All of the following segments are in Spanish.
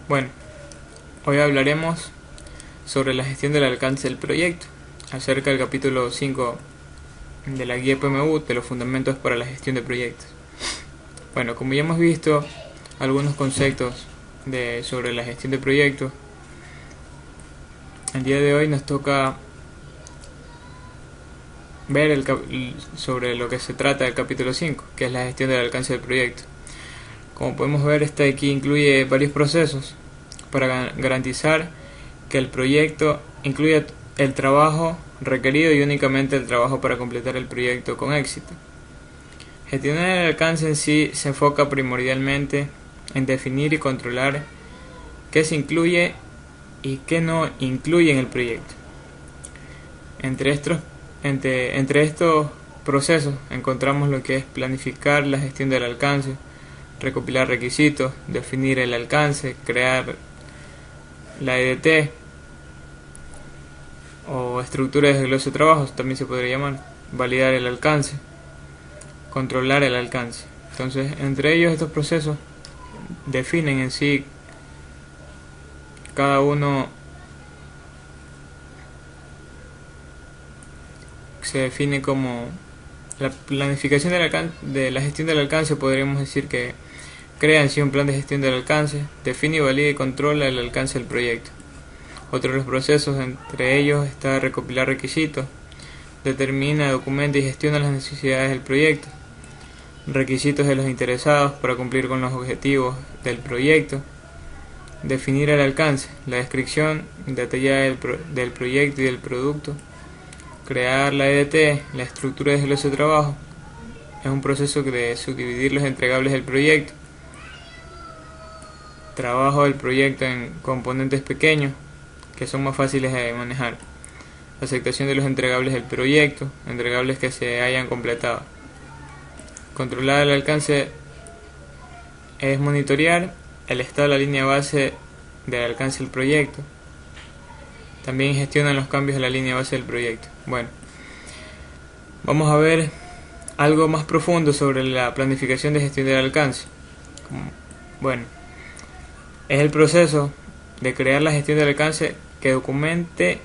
Bueno, hoy hablaremos sobre la gestión del alcance del proyecto, acerca del capítulo 5 de la guía PMU de los fundamentos para la gestión de proyectos. Bueno, como ya hemos visto algunos conceptos sobre la gestión de proyectos, el día de hoy nos toca ver sobre lo que se trata del capítulo 5, que es la gestión del alcance del proyecto. Como podemos ver, este aquí incluye varios procesos para garantizar que el proyecto incluya el trabajo requerido y únicamente el trabajo para completar el proyecto con éxito. Gestionar el alcance en sí se enfoca primordialmente en definir y controlar qué se incluye y qué no incluye en el proyecto. Entre estos procesos encontramos lo que es planificar la gestión del alcance, recopilar requisitos, definir el alcance, crear la EDT o estructura de desglose de trabajos, también se podría llamar, validar el alcance, controlar el alcance. Entonces, entre ellos estos procesos definen en sí cada uno. Se define como la planificación de la gestión del alcance. Podríamos decir que crea en sí un plan de gestión del alcance, define, valida y controla el alcance del proyecto. Otro de los procesos, entre ellos está recopilar requisitos, determina, documenta y gestiona las necesidades del proyecto, requisitos de los interesados para cumplir con los objetivos del proyecto, definir el alcance, la descripción detallada del proyecto y del producto, crear la EDT, la estructura de desglose de trabajo, es un proceso de subdividir los entregables del proyecto, trabajo del proyecto en componentes pequeños que son más fáciles de manejar, aceptación de los entregables del proyecto, entregables que se hayan completado. Controlar el alcance es monitorear el estado de la línea base del alcance del proyecto. También gestionan los cambios de la línea base del proyecto. Bueno, vamos a ver algo más profundo sobre la planificación de gestión del alcance. Bueno, es el proceso de crear la gestión del alcance que documente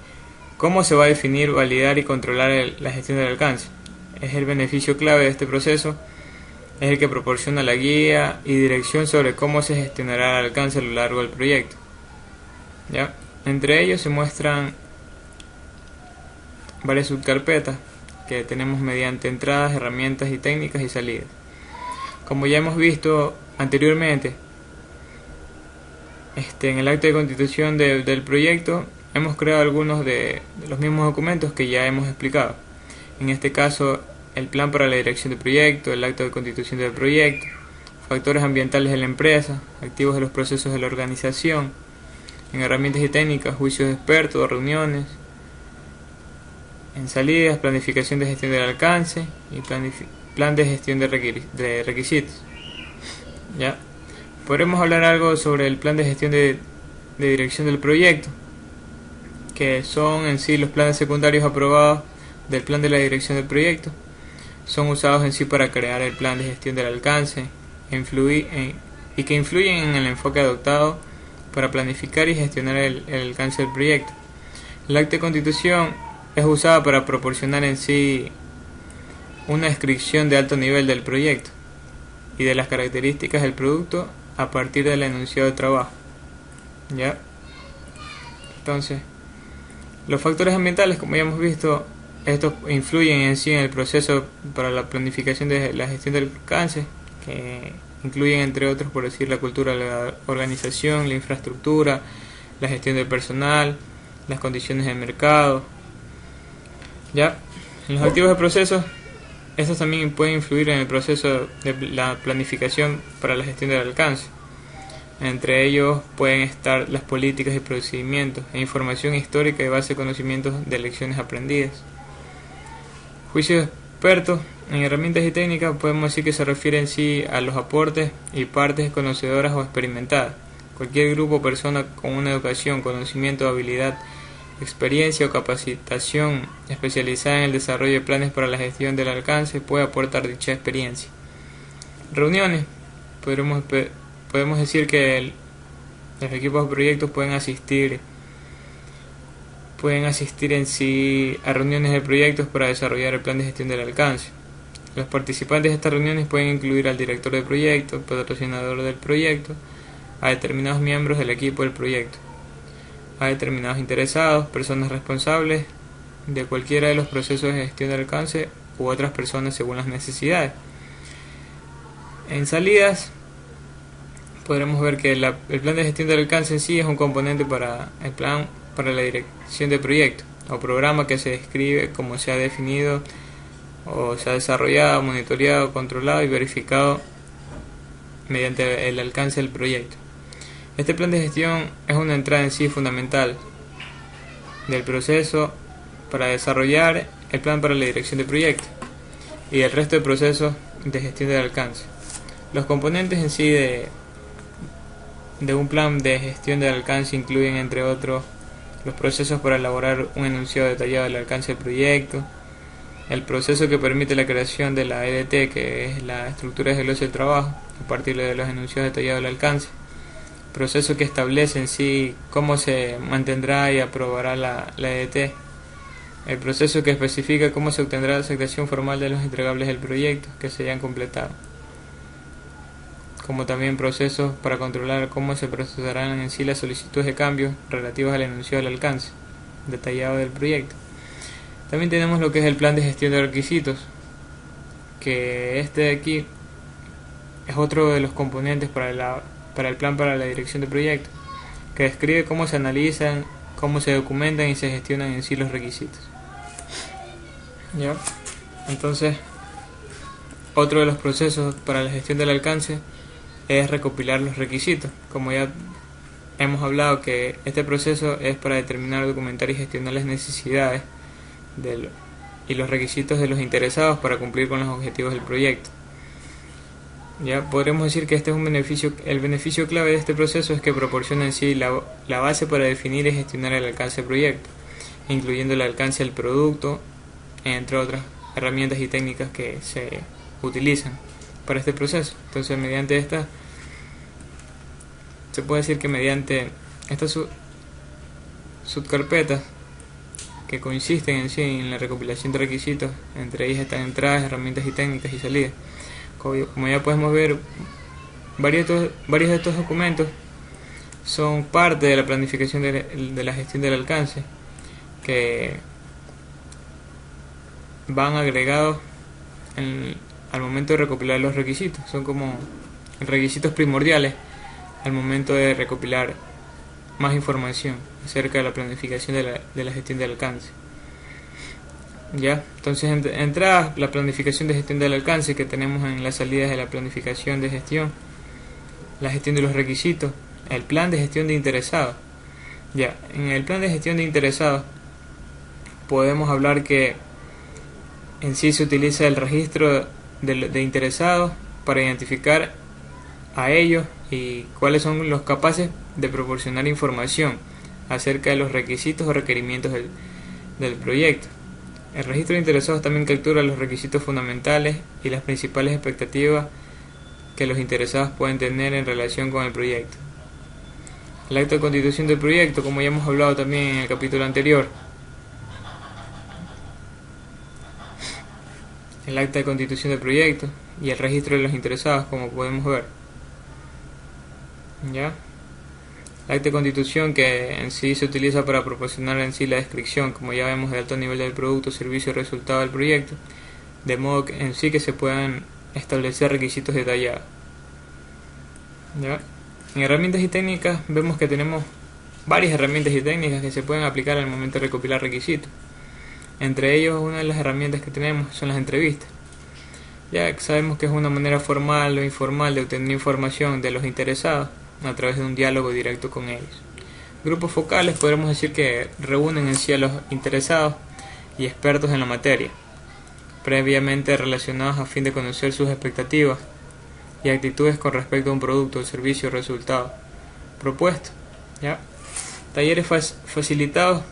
cómo se va a definir, validar y controlar la gestión del alcance. Es el beneficio clave de este proceso, es el que proporciona la guía y dirección sobre cómo se gestionará el alcance a lo largo del proyecto. ¿Ya? Entre ellos se muestran varias subcarpetas que tenemos mediante entradas, herramientas y técnicas y salidas. Como ya hemos visto anteriormente, en el acto de constitución del proyecto hemos creado algunos de los mismos documentos que ya hemos explicado. En este caso, el plan para la dirección del proyecto, el acto de constitución del proyecto, factores ambientales de la empresa, activos de los procesos de la organización, en herramientas y técnicas, juicios de expertos, reuniones, en salidas, planificación de gestión del alcance y plan de gestión de requisitos. ¿Ya? Podremos hablar algo sobre el plan de gestión de dirección del proyecto, que son en sí los planes secundarios aprobados del plan de la dirección del proyecto. Son usados en sí para crear el plan de gestión del alcance y que influyen en el enfoque adoptado para planificar y gestionar el alcance del proyecto. El acta de constitución es usada para proporcionar en sí una descripción de alto nivel del proyecto y de las características del producto a partir del enunciado de trabajo. ¿Ya? Entonces, los factores ambientales, como ya hemos visto, estos influyen en sí en el proceso para la planificación de la gestión del alcance, que incluyen, entre otros, por decir, la cultura de la organización, la infraestructura, la gestión del personal, las condiciones de mercado. ¿Ya? En los activos de procesos, estos también pueden influir en el proceso de la planificación para la gestión del alcance. Entre ellos pueden estar las políticas y procedimientos e información histórica y base de conocimientos de lecciones aprendidas. Juicios de expertos en herramientas y técnicas podemos decir que se refiere en sí a los aportes y partes conocedoras o experimentadas. Cualquier grupo o persona con una educación, conocimiento, habilidad, experiencia o capacitación especializada en el desarrollo de planes para la gestión del alcance puede aportar dicha experiencia. Reuniones. Podemos decir que Los equipos de proyectos pueden asistir en sí a reuniones de proyectos para desarrollar el plan de gestión del alcance. Los participantes de estas reuniones pueden incluir al director de proyecto, el patrocinador del proyecto, a determinados miembros del equipo del proyecto, a determinados interesados, personas responsables de cualquiera de los procesos de gestión del alcance u otras personas según las necesidades. En salidas podremos ver que el plan de gestión del alcance en sí es un componente para el plan para la dirección de proyecto o programa que se describe como se ha definido o se ha desarrollado, monitoreado, controlado y verificado mediante el alcance del proyecto. Este plan de gestión es una entrada en sí fundamental del proceso para desarrollar el plan para la dirección de proyecto y el resto de procesos de gestión del alcance. Los componentes en sí de un plan de gestión del alcance incluyen, entre otros, los procesos para elaborar un enunciado detallado del alcance del proyecto, el proceso que permite la creación de la EDT, que es la estructura de desglose del trabajo, a partir de los enunciados detallados del alcance, proceso que establece en sí cómo se mantendrá y aprobará la EDT, el proceso que especifica cómo se obtendrá la aceptación formal de los entregables del proyecto que se hayan completado, como también procesos para controlar cómo se procesarán en sí las solicitudes de cambios relativas al enunciado del alcance detallado del proyecto. También tenemos lo que es el plan de gestión de requisitos, que este de aquí es otro de los componentes para el plan para la dirección de proyecto, que describe cómo se analizan, cómo se documentan y se gestionan en sí los requisitos. ¿Ya? Entonces, otro de los procesos para la gestión del alcance es recopilar los requisitos. Como ya hemos hablado, que este proceso es para determinar, documentar y gestionar las necesidades y los requisitos de los interesados para cumplir con los objetivos del proyecto. Ya podremos decir que este es el beneficio clave de este proceso es que proporciona en sí la base para definir y gestionar el alcance del proyecto, incluyendo el alcance del producto, entre otras herramientas y técnicas que se utilizan para este proceso. Entonces, mediante esta, se puede decir que mediante estas subcarpetas que consisten en sí en la recopilación de requisitos, entre ellas están entradas, herramientas y técnicas y salidas. Como ya podemos ver, varios de estos documentos son parte de la planificación de la gestión del alcance, que van agregados al momento de recopilar los requisitos. Son como requisitos primordiales al momento de recopilar más información acerca de la planificación de la gestión del alcance. Ya, entonces entrada la planificación de gestión del alcance que tenemos en las salidas de la planificación de gestión, la gestión de los requisitos, el plan de gestión de interesados. Ya, en el plan de gestión de interesados podemos hablar que en sí se utiliza el registro de interesados para identificar a ellos y cuáles son los capaces de proporcionar información acerca de los requisitos o requerimientos del proyecto. El registro de interesados también captura los requisitos fundamentales y las principales expectativas que los interesados pueden tener en relación con el proyecto. El acta de constitución del proyecto, como ya hemos hablado también en el capítulo anterior. El acta de constitución del proyecto y el registro de los interesados, como podemos ver. ¿Ya? El acta de constitución, que en sí se utiliza para proporcionar en sí la descripción, como ya vemos, de alto nivel del producto, servicio o resultado del proyecto, de modo que en sí que se puedan establecer requisitos detallados. ¿Ya? En herramientas y técnicas vemos que tenemos varias herramientas y técnicas que se pueden aplicar al momento de recopilar requisitos. Entre ellos, una de las herramientas que tenemos son las entrevistas. Ya sabemos que es una manera formal o informal de obtener información de los interesados a través de un diálogo directo con ellos. Grupos focales podemos decir que reúnen en sí a los interesados y expertos en la materia, previamente relacionados a fin de conocer sus expectativas y actitudes con respecto a un producto, servicio o resultado propuesto. ¿Ya? Talleres facilitados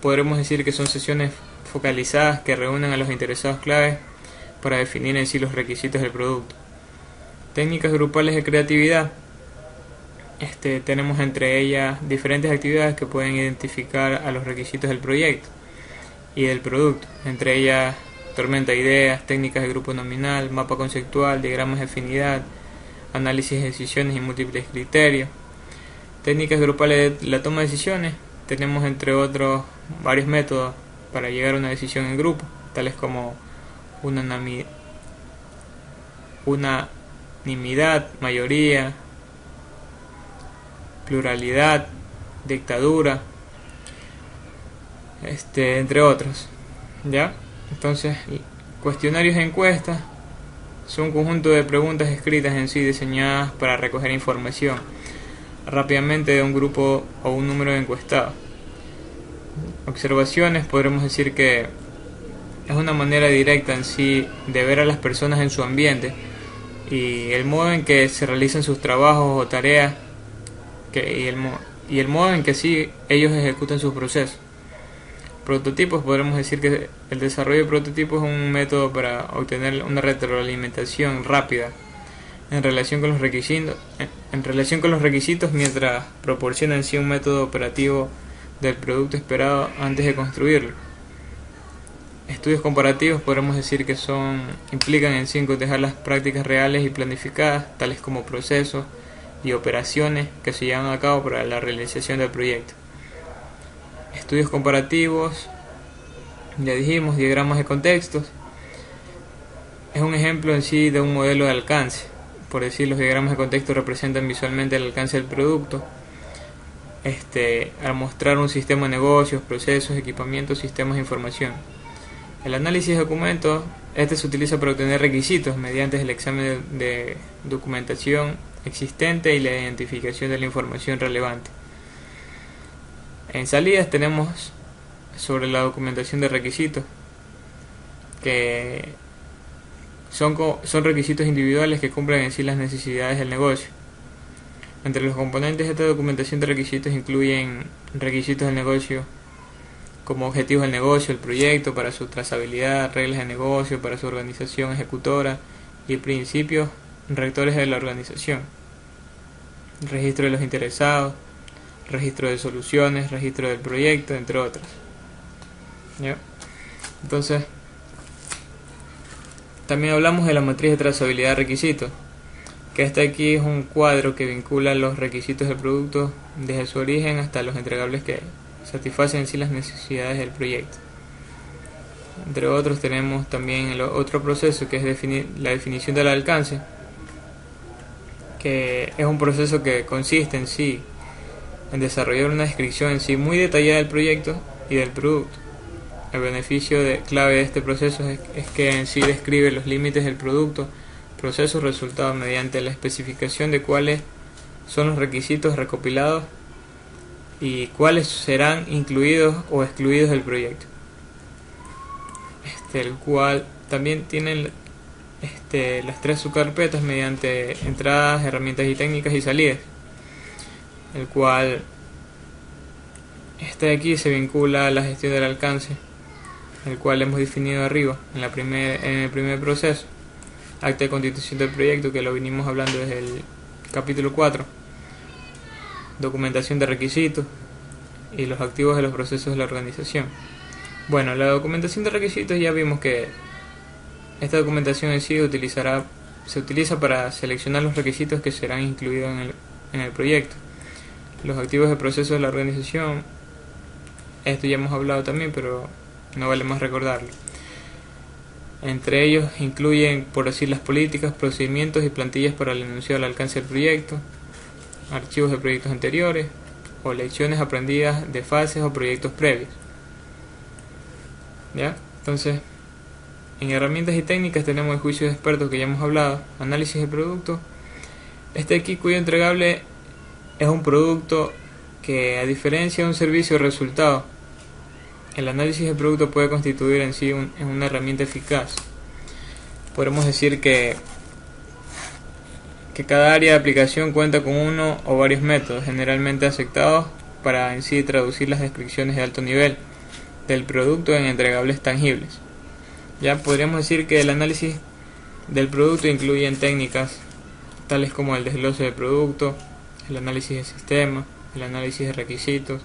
podremos decir que son sesiones focalizadas que reúnen a los interesados claves para definir en sí los requisitos del producto. Técnicas grupales de creatividad tenemos entre ellas diferentes actividades que pueden identificar a los requisitos del proyecto y del producto, entre ellas tormenta de ideas, técnicas de grupo nominal, mapa conceptual, diagramas de afinidad, análisis de decisiones y múltiples criterios, técnicas grupales de la toma de decisiones. Tenemos entre otros varios métodos para llegar a una decisión en grupo, tales como unanimidad, mayoría, pluralidad, dictadura, entre otros. ¿Ya? Entonces, cuestionarios e encuestas son un conjunto de preguntas escritas en sí diseñadas para recoger información rápidamente de un grupo o un número de encuestados. Observaciones, podremos decir que es una manera directa en sí de ver a las personas en su ambiente y el modo en que se realizan sus trabajos o tareas y el modo en que sí ellos ejecutan sus procesos. Prototipos, podremos decir que el desarrollo de prototipos es un método para obtener una retroalimentación rápida en relación con los requisitos mientras proporcionan sí un método operativo del producto esperado antes de construirlo. Estudios comparativos, podemos decir que implican en sí cotejar las prácticas reales y planificadas, tales como procesos y operaciones que se llevan a cabo para la realización del proyecto. Estudios comparativos, ya dijimos, diagramas de contextos, es un ejemplo en sí de un modelo de alcance. Por decir, los diagramas de contexto representan visualmente el alcance del producto, al mostrar un sistema de negocios, procesos, equipamientos, sistemas de información. El análisis de documentos, se utiliza para obtener requisitos mediante el examen de documentación existente y la identificación de la información relevante. En salidas tenemos sobre la documentación de requisitos, que son requisitos individuales que cumplen en sí las necesidades del negocio. Entre los componentes de esta documentación de requisitos incluyen requisitos del negocio como objetivos del negocio, el proyecto para su trazabilidad, reglas de negocio para su organización ejecutora y principios rectores de la organización, registro de los interesados, registro de soluciones, registro del proyecto, entre otras. ¿Ya? Entonces, también hablamos de la matriz de trazabilidad de requisitos, que aquí es un cuadro que vincula los requisitos del producto desde su origen hasta los entregables que satisfacen en sí las necesidades del proyecto. Entre otros tenemos también el otro proceso que es la definición del alcance, que es un proceso que consiste en sí en desarrollar una descripción en sí muy detallada del proyecto y del producto. El beneficio clave de este proceso es que en sí describe los límites del producto, proceso, resultado mediante la especificación de cuáles son los requisitos recopilados y cuáles serán incluidos o excluidos del proyecto. El cual también tiene las tres subcarpetas mediante entradas, herramientas y técnicas y salidas. El cual de aquí se vincula a la gestión del alcance, el cual hemos definido arriba en el primer proceso, acta de constitución del proyecto, que lo vinimos hablando desde el capítulo 4, documentación de requisitos y los activos de los procesos de la organización. Bueno, la documentación de requisitos, ya vimos que esta documentación en sí se utiliza para seleccionar los requisitos que serán incluidos en el proyecto. Los activos de procesos de la organización, esto ya hemos hablado también, pero no vale más recordarlo. Entre ellos incluyen, por decir, las políticas, procedimientos y plantillas para el enunciado del alcance del proyecto, archivos de proyectos anteriores o lecciones aprendidas de fases o proyectos previos. ¿Ya? Entonces, en herramientas y técnicas tenemos el juicio de expertos, que ya hemos hablado, análisis de producto. Aquí cuyo entregable es un producto que, a diferencia de un servicio o resultado, el análisis de producto puede constituir en sí en una herramienta eficaz. Podemos decir que cada área de aplicación cuenta con uno o varios métodos generalmente aceptados para en sí traducir las descripciones de alto nivel del producto en entregables tangibles. Ya podríamos decir que el análisis del producto incluye técnicas tales como el desglose del producto, el análisis de sistemas, el análisis de requisitos,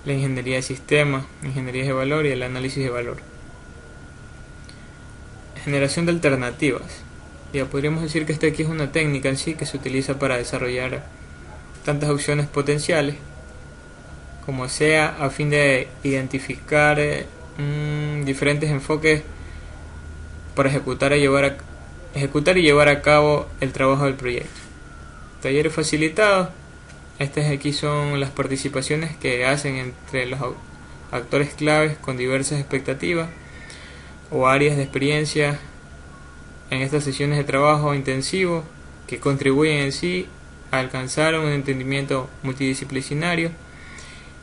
la ingeniería de sistemas, ingeniería de valor y el análisis de valor. Generación de alternativas. Ya podríamos decir que esta aquí es una técnica en sí que se utiliza para desarrollar tantas opciones potenciales como sea, a fin de identificar diferentes enfoques para ejecutar y llevar a cabo el trabajo del proyecto. Talleres facilitados. Estas aquí son las participaciones que hacen entre los actores claves con diversas expectativas o áreas de experiencia en estas sesiones de trabajo intensivo que contribuyen en sí a alcanzar un entendimiento multidisciplinario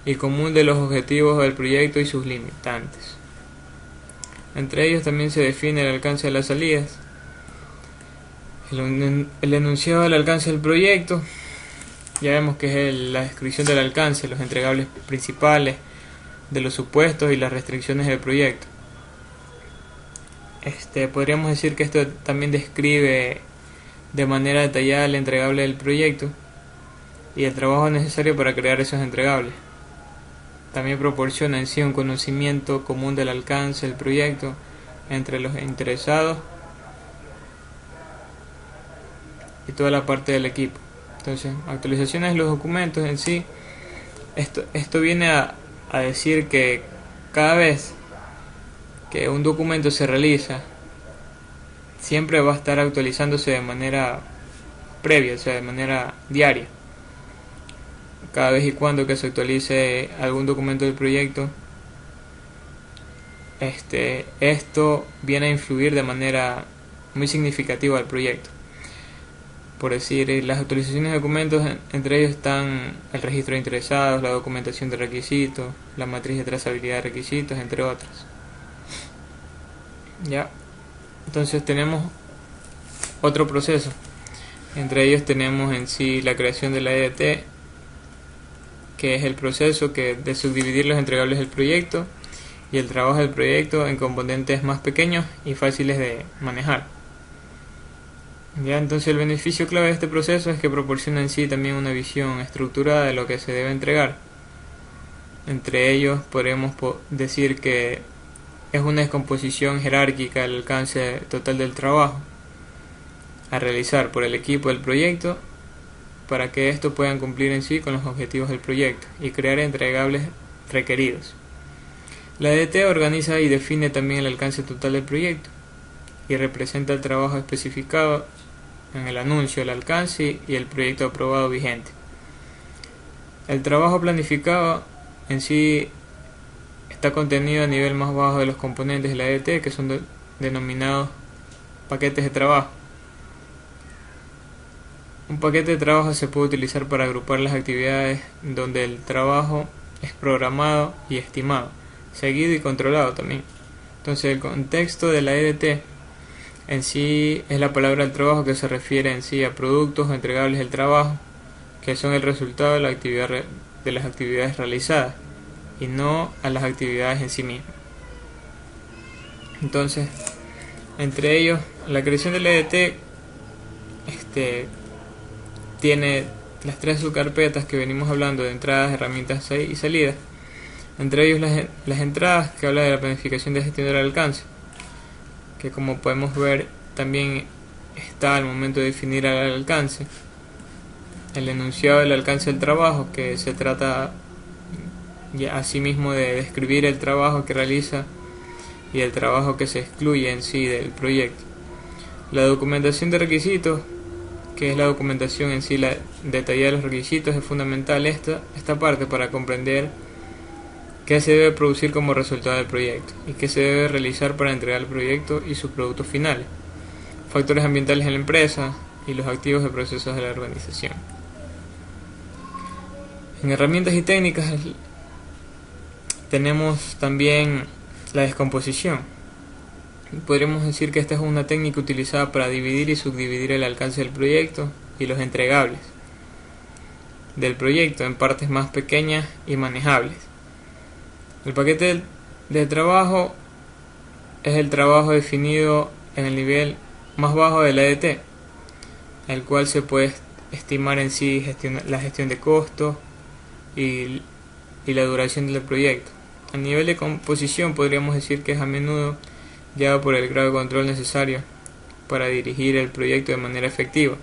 y común de los objetivos del proyecto y sus limitantes. Entre ellos también se define el alcance de las salidas, el enunciado del alcance del proyecto. Ya vemos que es la descripción del alcance, los entregables principales, de los supuestos y las restricciones del proyecto. Podríamos decir que esto también describe de manera detallada el entregable del proyecto y el trabajo necesario para crear esos entregables. También proporciona en sí un conocimiento común del alcance del proyecto entre los interesados y toda la parte del equipo. Entonces, actualizaciones de los documentos en sí, esto viene a decir que cada vez que un documento se realiza, siempre va a estar actualizándose de manera previa, o sea, de manera diaria. Cada vez y cuando que se actualice algún documento del proyecto, esto viene a influir de manera muy significativa al proyecto. Por decir, las actualizaciones de documentos, entre ellos están el registro de interesados, la documentación de requisitos, la matriz de trazabilidad de requisitos, entre otras. Ya, entonces tenemos otro proceso. Entre ellos tenemos en sí la creación de la EDT, que es el proceso de subdividir los entregables del proyecto y el trabajo del proyecto en componentes más pequeños y fáciles de manejar. Ya, entonces el beneficio clave de este proceso es que proporciona en sí también una visión estructurada de lo que se debe entregar. Entre ellos podemos decir que es una descomposición jerárquica del alcance total del trabajo a realizar por el equipo del proyecto para que estos puedan cumplir en sí con los objetivos del proyecto y crear entregables requeridos. La EDT organiza y define también el alcance total del proyecto y representa el trabajo especificado en el anuncio, el alcance y el proyecto aprobado vigente. El trabajo planificado en sí está contenido a nivel más bajo de los componentes de la EDT, que son denominados paquetes de trabajo. Un paquete de trabajo se puede utilizar para agrupar las actividades donde el trabajo es programado y estimado, seguido y controlado también. Entonces el contexto de la EDT en sí es la palabra del trabajo, que se refiere en sí a productos o entregables del trabajo que son el resultado de las actividades realizadas y no a las actividades en sí mismas. Entonces, entre ellos, la creación de la EDT tiene las tres subcarpetas que venimos hablando de entradas, herramientas y salidas. Entre ellos las entradas, que habla de la planificación de gestión del alcance, que como podemos ver también está al momento de definir el alcance. El enunciado del alcance del trabajo, que se trata asimismo de describir el trabajo que realiza y el trabajo que se excluye en sí del proyecto. La documentación de requisitos, que es la documentación en sí, la detallada de los requisitos, es fundamental esta parte para comprender qué se debe producir como resultado del proyecto y qué se debe realizar para entregar el proyecto y sus productos finales, factores ambientales en la empresa y los activos de procesos de la organización. En herramientas y técnicas tenemos también la descomposición. Podríamos decir que esta es una técnica utilizada para dividir y subdividir el alcance del proyecto y los entregables del proyecto en partes más pequeñas y manejables. El paquete de trabajo es el trabajo definido en el nivel más bajo de la EDT, el cual se puede estimar en sí la gestión de costos y la duración del proyecto. A nivel de composición podríamos decir que es a menudo llevado por el grado de control necesario para dirigir el proyecto de manera efectiva.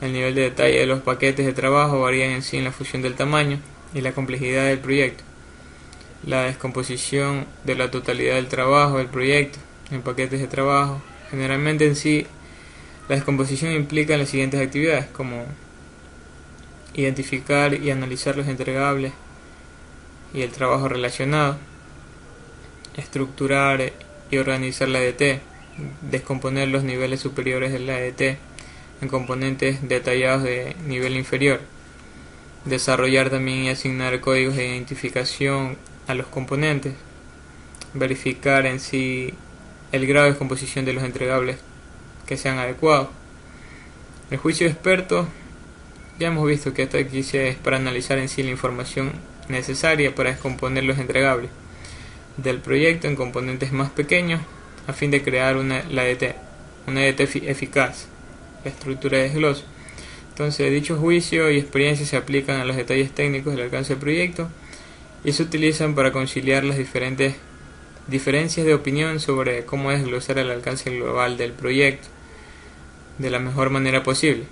El nivel de detalle de los paquetes de trabajo varía en sí en la función del tamaño y la complejidad del proyecto. La descomposición de la totalidad del trabajo del proyecto en paquetes de trabajo. Generalmente en sí la descomposición implica las siguientes actividades, como identificar y analizar los entregables y el trabajo relacionado, estructurar y organizar la ADT, descomponer los niveles superiores de la ADT en componentes detallados de nivel inferior, desarrollar también y asignar códigos de identificación a los componentes, verificar en sí el grado de descomposición de los entregables que sean adecuados. El juicio de expertos, ya hemos visto que esto aquí es para analizar en sí la información necesaria para descomponer los entregables del proyecto en componentes más pequeños a fin de crear una ADT eficaz, la estructura de desglose. Entonces, dicho juicio y experiencia se aplican a los detalles técnicos del alcance del proyecto y se utilizan para conciliar las diferentes diferencias de opinión sobre cómo desglosar el alcance global del proyecto de la mejor manera posible.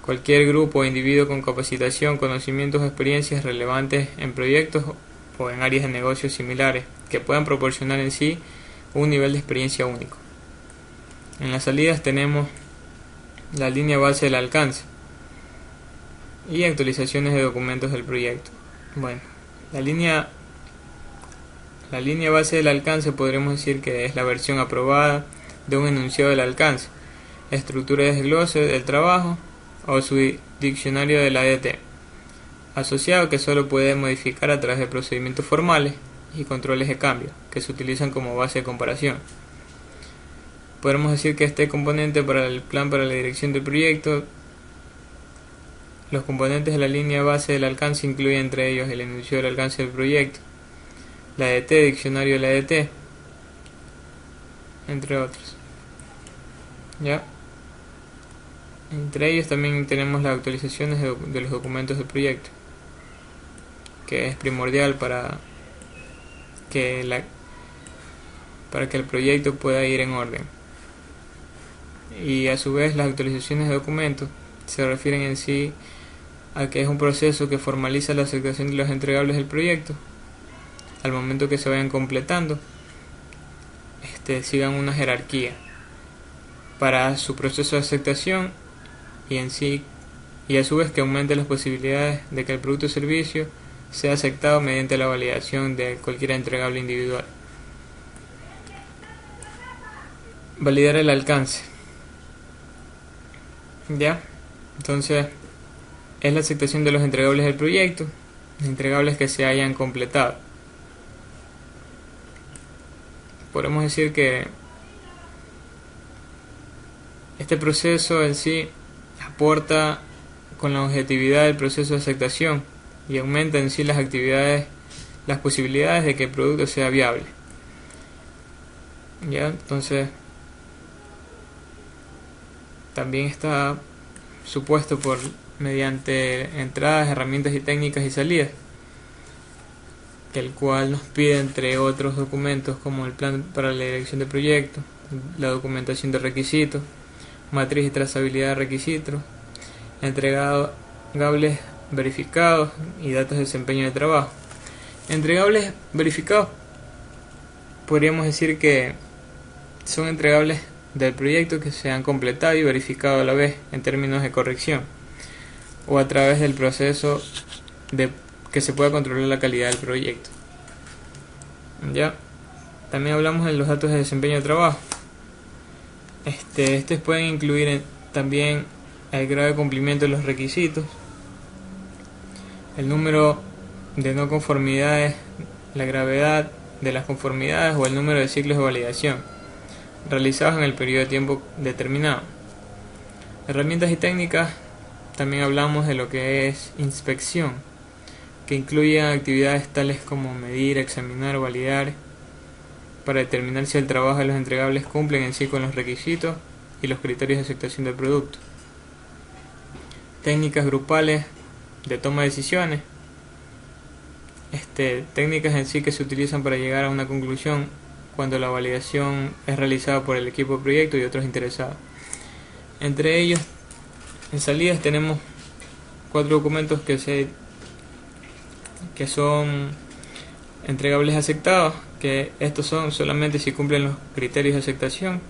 Cualquier grupo o individuo con capacitación, conocimientos o experiencias relevantes en proyectos o en áreas de negocios similares que puedan proporcionar en sí un nivel de experiencia único. En las salidas tenemos la línea base del alcance y actualizaciones de documentos del proyecto. Bueno, la línea base del alcance podremos decir que es la versión aprobada de un enunciado del alcance, estructura de desglose del trabajo o su diccionario de la ADT, asociado que solo puede modificar a través de procedimientos formales y controles de cambio, que se utilizan como base de comparación. Podemos decir que este componente para el plan para la dirección del proyecto, los componentes de la línea base del alcance incluyen entre ellos el enunciado del alcance del proyecto, la ADT, diccionario de la ADT, entre otros. ¿Ya? Entre ellos también tenemos las actualizaciones de los documentos del proyecto, que es primordial para que el proyecto pueda ir en orden. Y a su vez las actualizaciones de documentos se refieren en sí a que es un proceso que formaliza la aceptación de los entregables del proyecto. Al momento que se vayan completando, sigan una jerarquía para su proceso de aceptación y a su vez que aumente las posibilidades de que el producto o servicio sea aceptado mediante la validación de cualquier entregable individual. Validar el alcance. ¿Ya? Entonces, es la aceptación de los entregables del proyecto, entregables que se hayan completado. Podemos decir que este proceso en sí aporta con la objetividad del proceso de aceptación y aumenta en sí las posibilidades de que el producto sea viable. ¿Ya? Entonces, también está supuesto mediante entradas, herramientas y técnicas y salidas, el cual nos pide entre otros documentos como el plan para la dirección de proyecto, la documentación de requisitos, matriz y trazabilidad de requisitos, entregables verificados y datos de desempeño de trabajo. Entregables verificados podríamos decir que son entregables del proyecto que se han completado y verificado a la vez en términos de corrección o a través del proceso de que se pueda controlar la calidad del proyecto. Ya también hablamos de los datos de desempeño de trabajo. Estos pueden incluir también el grado de cumplimiento de los requisitos, el número de no conformidades, la gravedad de las conformidades o el número de ciclos de validación realizados en el periodo de tiempo determinado. Herramientas y técnicas, también hablamos de lo que es inspección, que incluye actividades tales como medir, examinar, validar, para determinar si el trabajo de los entregables cumplen en sí con los requisitos y los criterios de aceptación del producto. técnicas grupales de toma de decisiones, técnicas en sí que se utilizan para llegar a una conclusión cuando la validación es realizada por el equipo de proyecto y otros interesados. Entre ellos, en salidas tenemos 4 documentos que son entregables aceptados, que estos son solamente si cumplen los criterios de aceptación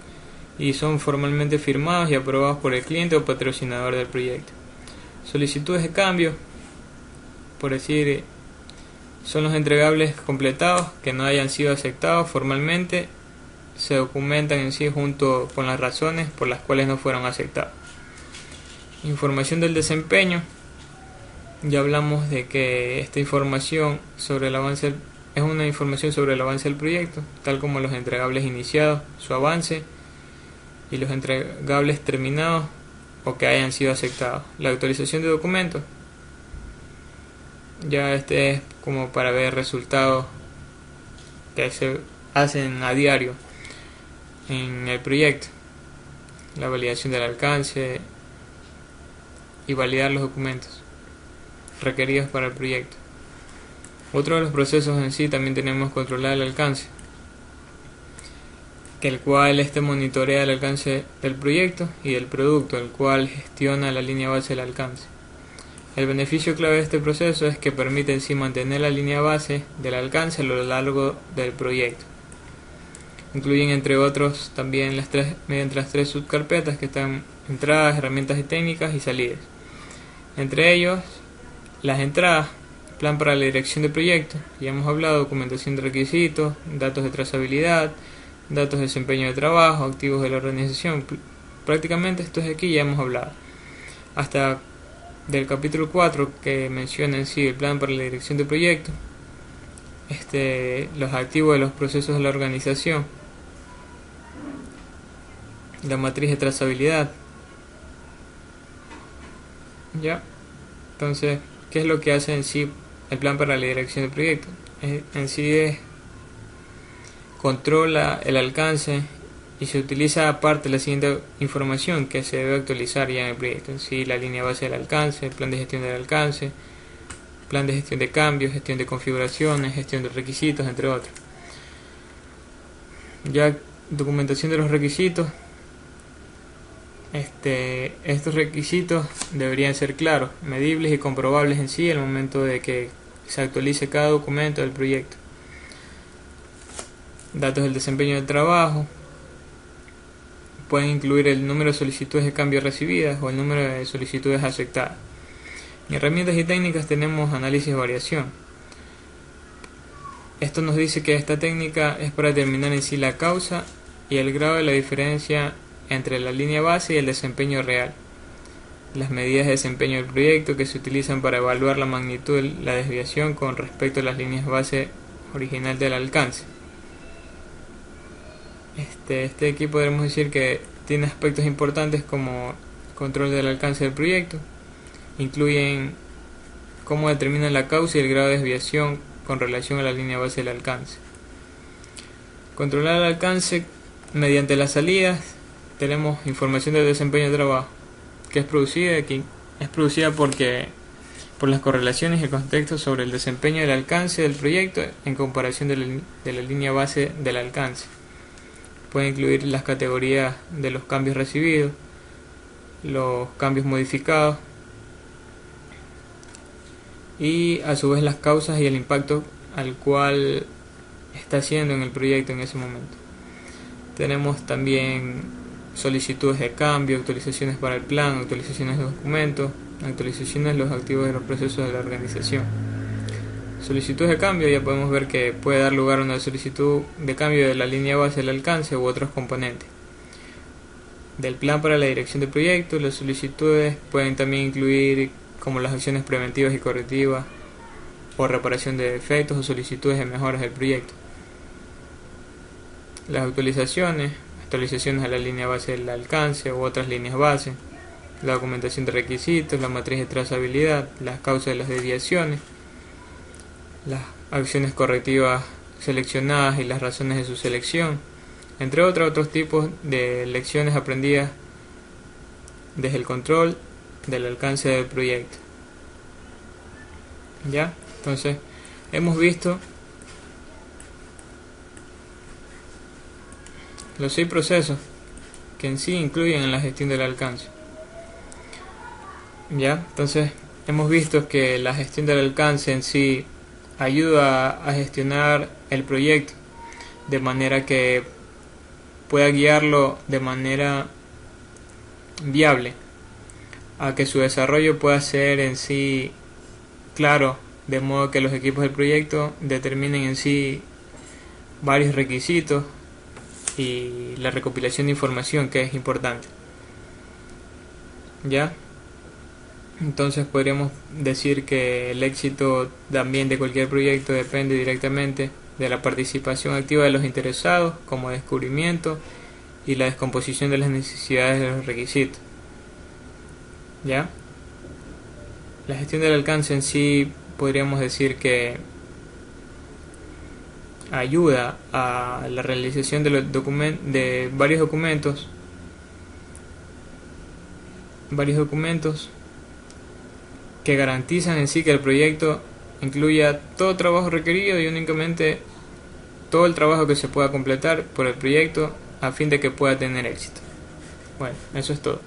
y son formalmente firmados y aprobados por el cliente o patrocinador del proyecto. Solicitudes de cambio, por decir, son los entregables completados que no hayan sido aceptados formalmente, se documentan en sí junto con las razones por las cuales no fueron aceptados. Información del desempeño, ya hablamos de que esta información sobre el avance es una información sobre el avance del proyecto, tal como los entregables iniciados, su avance, y los entregables terminados o que hayan sido aceptados. La actualización de documentos, ya es como para ver resultados que se hacen a diario en el proyecto, la validación del alcance y validar los documentos requeridos para el proyecto. Otro de los procesos en sí también tenemos controlar el alcance, que el cual monitorea el alcance del proyecto y del producto, el cual gestiona la línea base del alcance. El beneficio clave de este proceso es que permite en sí mantener la línea base del alcance a lo largo del proyecto. Incluyen entre otros también mediante las 3 subcarpetas que están entradas, herramientas y técnicas y salidas. Entre ellos, las entradas, plan para la dirección de proyecto, ya hemos hablado, documentación de requisitos, datos de trazabilidad, datos de desempeño de trabajo, activos de la organización. Prácticamente esto es aquí ya hemos hablado. Hasta del capítulo 4 que menciona en sí el plan para la dirección de proyecto, los activos de los procesos de la organización, la matriz de trazabilidad. Ya, entonces, ¿qué es lo que hace en sí el plan para la dirección de proyecto? En sí controla el alcance y se utiliza aparte la siguiente información que se debe actualizar ya en el proyecto: en sí, la línea base del alcance, el plan de gestión del alcance, plan de gestión de cambios, gestión de configuraciones, gestión de requisitos, entre otros. Ya, documentación de los requisitos. Estos requisitos deberían ser claros, medibles y comprobables en sí al momento de que se actualice cada documento del proyecto. Datos del desempeño del trabajo pueden incluir el número de solicitudes de cambio recibidas o el número de solicitudes aceptadas. En herramientas y técnicas tenemos análisis de variación. Esto nos dice que esta técnica es para determinar en sí la causa y el grado de la diferencia entre la línea base y el desempeño real. Las medidas de desempeño del proyecto que se utilizan para evaluar la magnitud de la desviación con respecto a las líneas base original del alcance. Aquí podremos decir que tiene aspectos importantes como control del alcance del proyecto. Incluyen cómo determinan la causa y el grado de desviación con relación a la línea base del alcance. Controlar el alcance mediante las salidas. Tenemos información del desempeño de trabajo, que es producida por las correlaciones y el contexto sobre el desempeño del alcance del proyecto en comparación de la línea base del alcance. Puede incluir las categorías de los cambios recibidos, los cambios modificados y a su vez las causas y el impacto al cual está haciendo en el proyecto en ese momento. Tenemos también solicitudes de cambio, actualizaciones para el plan, actualizaciones de documentos, actualizaciones de los activos de los procesos de la organización. Solicitudes de cambio, ya podemos ver que puede dar lugar a una solicitud de cambio de la línea base del alcance u otros componentes. Del plan para la dirección de proyecto, las solicitudes pueden también incluir como las acciones preventivas y correctivas o reparación de defectos o solicitudes de mejoras del proyecto. Las actualizaciones a la línea base del alcance u otras líneas base, la documentación de requisitos, la matriz de trazabilidad, las causas de las desviaciones, las acciones correctivas seleccionadas y las razones de su selección, entre otros tipos de lecciones aprendidas desde el control del alcance del proyecto. ¿Ya? Entonces, hemos visto los 6 procesos que en sí incluyen en la gestión del alcance. ¿Ya? Entonces, hemos visto que la gestión del alcance en sí ayuda a gestionar el proyecto de manera que pueda guiarlo de manera viable, a que su desarrollo pueda ser en sí claro, de modo que los equipos del proyecto determinen en sí varios requisitos y la recopilación de información, que es importante. ¿Ya? Entonces podríamos decir que el éxito también de cualquier proyecto depende directamente de la participación activa de los interesados, como descubrimiento y la descomposición de las necesidades de los requisitos. ¿Ya? La gestión del alcance en sí podríamos decir que ayuda a la realización de, de varios documentos que garantizan en sí que el proyecto incluya todo trabajo requerido y únicamente todo el trabajo que se pueda completar por el proyecto a fin de que pueda tener éxito. Bueno, eso es todo.